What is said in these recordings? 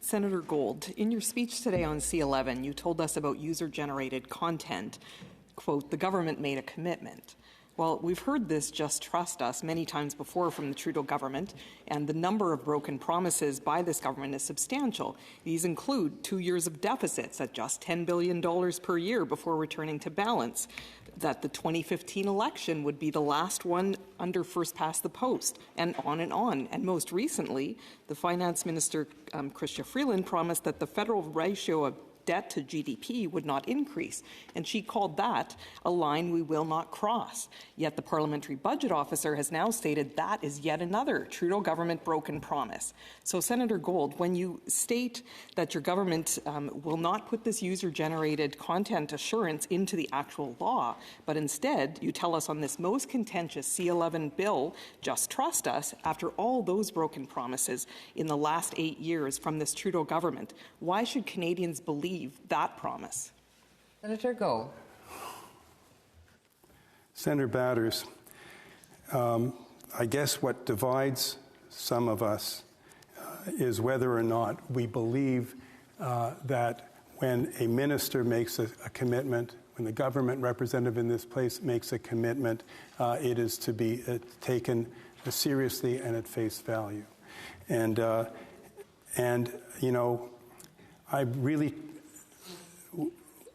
Senator Gold, in your speech today on C-11, you told us about user-generated content. Quote, the government made a commitment. Well, we've heard this "just trust us" many times before from the Trudeau government, and the number of broken promises by this government is substantial. These include 2 years of deficits at just $10 billion per year before returning to balance, that the 2015 election would be the last one under first past the post, and on. And most recently, the Finance Minister, Chrystia Freeland, promised that the federal ratio of debt to GDP would not increase, and she called that a line we will not cross. Yet the Parliamentary Budget Officer has now stated that is yet another Trudeau government broken promise. So, Senator Gold, when you state that your government will not put this user-generated content assurance into the actual law, but instead you tell us on this most contentious C-11 bill, just trust us, after all those broken promises in the last 8 years from this Trudeau government, why should Canadians believe that promise? Senator Gold. Senator Batters, I guess what divides some of us is whether or not we believe that when a minister makes a commitment, when the government representative in this place makes a commitment, it is to be taken seriously and at face value. And you know,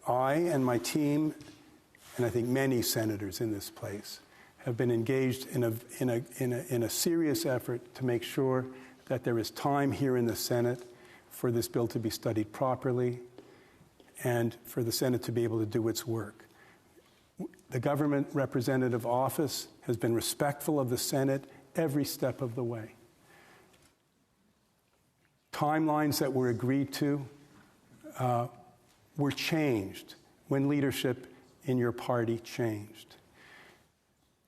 I and my team, and I think many senators in this place, have been engaged in a serious effort to make sure that there is time here in the Senate for this bill to be studied properly and for the Senate to be able to do its work. The government representative office has been respectful of the Senate every step of the way. Timelines that were agreed to were changed when leadership in your party changed.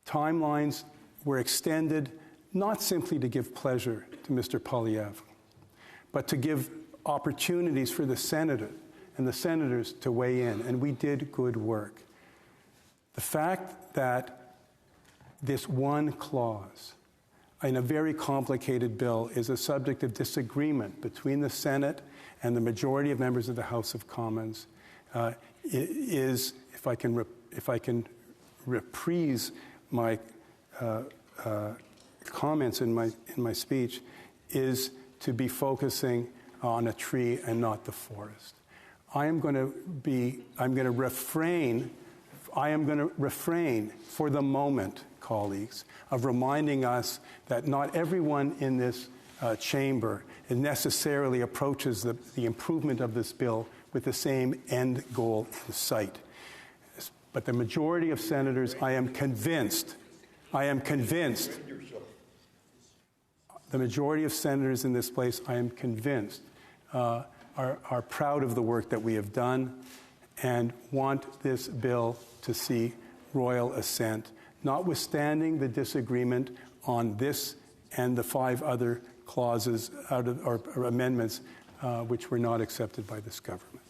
Timelines were extended not simply to give pleasure to Mr. Poilievre, but to give opportunities for the senator and the senators to weigh in, and we did good work. The fact that this one clause in a very complicated bill is a subject of disagreement between the Senate and the majority of members of the House of Commons is, if I can reprise my comments in my speech, is to be focusing on a tree and not the forest. I am going to refrain for the moment, colleagues, of reminding us that not everyone in this chamber necessarily approaches the improvement of this bill with the same end goal in sight. But the majority of senators, I am convinced, the majority of senators in this place, I am convinced, are proud of the work that we have done and want this bill to see royal assent, notwithstanding the disagreement on this and the 5 other clauses or amendments which were not accepted by this government.